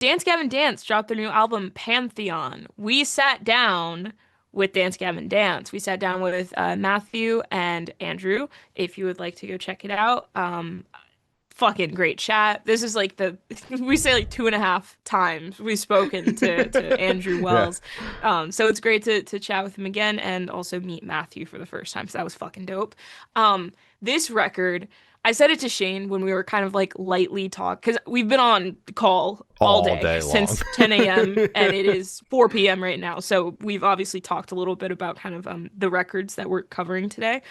Dance Gavin Dance dropped their new album Pantheon. We sat down with Dance Gavin Dance. We sat down with Matthew and Andrew. If you would like to go check it out, fucking great chat. This is like the we say like 2.5 times we've spoken to Andrew Yeah. Wells. So it's great to chat with him again and also meet Matthew for the first time. So that was fucking dope. This record, I said it to Shane when we were kind of like lightly talk because we've been on call all All day day long. since 10 a.m. and it is 4 p.m. right now. So we've obviously talked a little bit about kind of the records that we're covering today,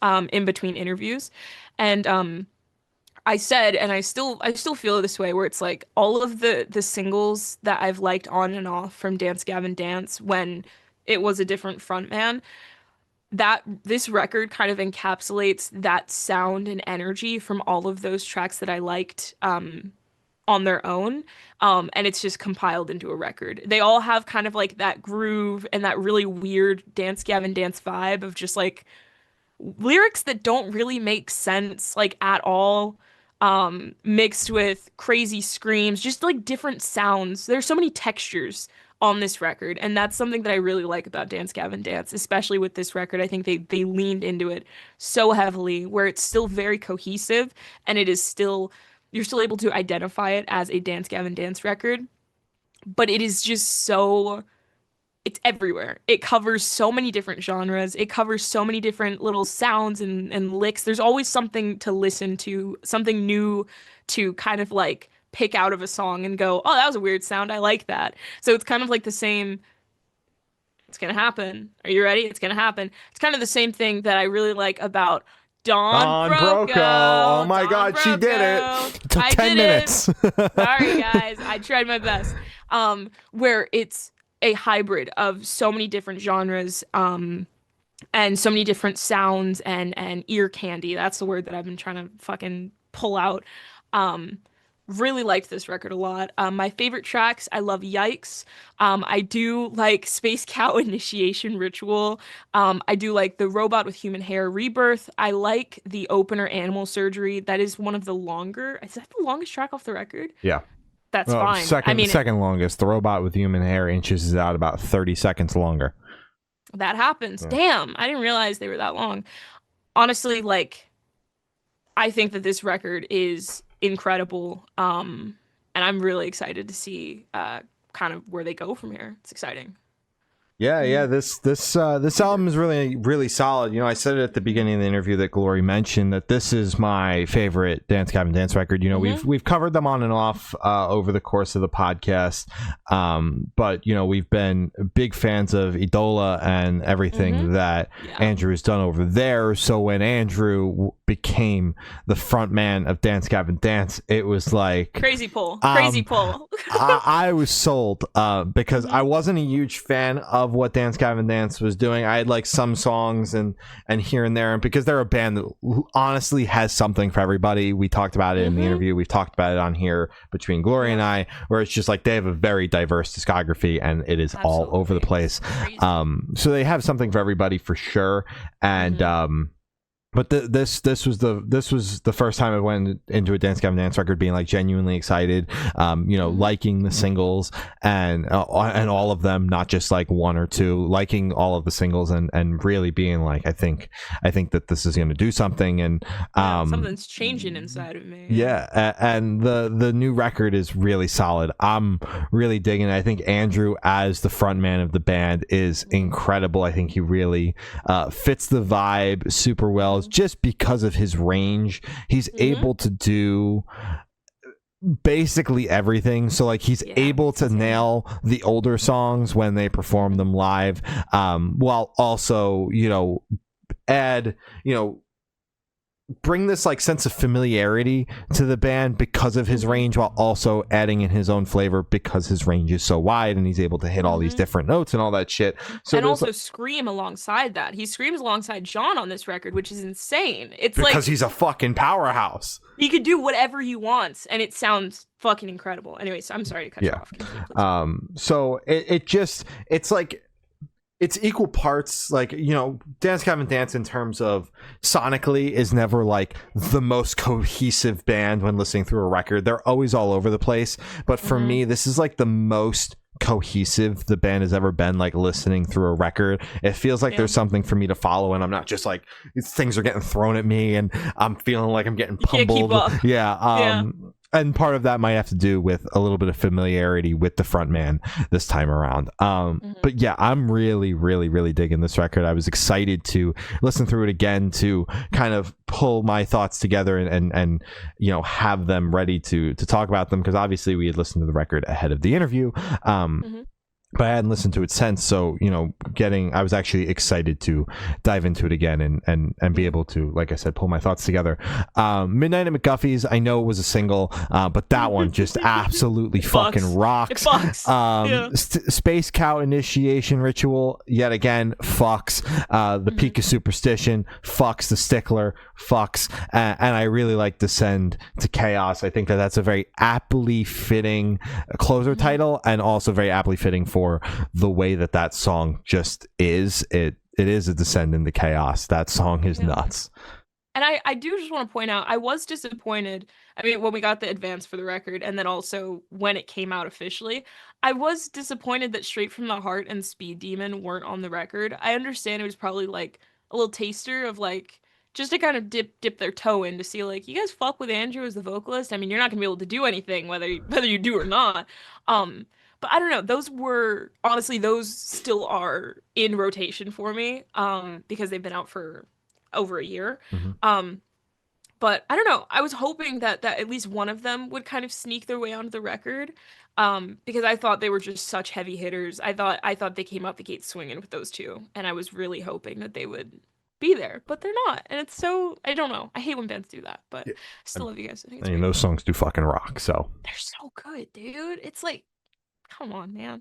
in between interviews. And I said, and I still feel this way, where it's like all of the singles that I've liked on and off from Dance Gavin Dance when it was a different frontman, that this record kind of encapsulates that sound and energy from all of those tracks that I liked on their own. And it's just compiled into a record. They all have kind of like that groove and that really weird Dance Gavin Dance vibe of just like lyrics that don't really make sense like at all, mixed with crazy screams, just like different sounds. There's so many textures on this record, and that's something that I really like about Dance Gavin Dance, especially with this record. I think they leaned into it so heavily where it's still very cohesive and it is still you're still able to identify it as a Dance Gavin Dance record, but it is just so it's everywhere. It covers so many different genres. It covers so many different little sounds and licks. There's always something to listen to, something new to kind of like pick out of a song and go, oh, that was a weird sound. I like that. So it's kind of like the same. It's gonna happen. Are you ready? It's gonna happen. It's kind of the same thing that I really like about Dawn On Broco. Oh Broco. my Dawn God, she did it. Broco. It took I 10 did it. minutes. Sorry, guys. I tried my best. Where it's a hybrid of so many different genres, and so many different sounds and ear candy. That's the word that I've been trying to fucking pull out. Um, Really liked this record a lot. My favorite tracks, I love Yikes. I do like Space Cow Initiation Ritual. I do like the Robot with Human Hair Rebirth. I like the opener Animal Surgery. That is one of the longer. Is that the longest track off the record? Yeah. That's Well, fine. I second mean, second longest. The robot with human hair inches it out about 30 seconds longer. that happens. Yeah. Damn, I didn't realize they were that long. Honestly, like I think that this record is incredible. And I'm really excited to see kind of where they go from here. It's exciting. Yeah, Mm. yeah. This album is really really solid. You know, I said it at the beginning of the interview that Glory mentioned that this is my favorite Dance Gavin Dance record. You know, we've covered them on and off over the course of the podcast, but you know, we've been big fans of Idola and everything that Yeah. Andrew has done over there. So when Andrew became the front man of Dance Gavin Dance, it was like Crazy pull. Crazy pull. I was sold because I wasn't a huge fan of what Dance Gavin Dance was doing. I had like some songs and here and there, and because they're a band that honestly has something for everybody. We talked about it in the interview. We've talked about it on here between Glory and I, where it's just like they have a very diverse discography and it is all over the place. Crazy. So they have something for everybody for sure. And but this was the first time I went into a Dance Gavin Dance record being like genuinely excited, you know, liking the singles and all of them, not just like one or two, liking all of the singles and really being like, I think that this is going to do something, and something's changing inside of me. yeah, and the new record is really solid. I'm really digging it. I think Andrew as the front man of the band is incredible. I think he really fits the vibe super well, just because of his range. He's able to do basically everything. So like he's able to nail the older songs when they perform them live, while also, you know, add, you know, bring this like sense of familiarity to the band because of his range, while also adding in his own flavor because his range is so wide and he's able to hit all these different notes and all that shit. So and also scream alongside that. He screams alongside John on this record, which is insane. It's because like he's a fucking powerhouse. he could do whatever he wants and it sounds fucking incredible. Anyways, I'm sorry to cut you off. Continue, So it's like it's equal parts. Like, Dance Gavin Dance in terms of sonically is never like the most cohesive band when listening through a record. They're always all over the place, but for me this is like the most cohesive the band has ever been, like listening through a record. It feels like there's something for me to follow, and I'm not just like things are getting thrown at me and I'm feeling like I'm getting pummeled. Yeah. And part of that might have to do with a little bit of familiarity with the front man this time around. But yeah, I'm really, really, really digging this record. I was excited to listen through it again to kind of pull my thoughts together and have them ready to talk about them, because obviously we had listened to the record ahead of the interview. But I hadn't listened to it since, so I was actually excited to dive into it again and be able to, like I said, pull my thoughts together. Midnight at McGuffey's, I know it was a single, but that one just absolutely fucking rocks. It fucks. Space Cow Initiation Ritual, yet again, fucks. The Peak of Superstition, fucks. The Stickler, fucks. And I really like Descend to Chaos. I think that's a very aptly fitting closer title, and also very aptly fitting for the way that song just is. It is a descent into chaos. That song is nuts. And I do just want to point out, I was disappointed. I mean, when we got the advance for the record, and then also when it came out officially, I was disappointed that Straight from the Heart and Speed Demon weren't on the record. I understand it was probably like a little taster of like, just to kind of dip their toe in to see like, you guys fuck with Andrew as the vocalist. I mean, you're not gonna be able to do anything whether you do or not. But I don't know. Those still are in rotation for me, because they've been out for over a year. But I don't know. I was hoping that at least one of them would kind of sneak their way onto the record, because I thought they were just such heavy hitters. I thought they came out the gate swinging with those two, and I was really hoping that they would be there, but they're not. And it's so, I don't know. I hate when bands do that, but I still love you guys. I think it's those songs do fucking rock. So they're so good, dude. It's like, come on, man.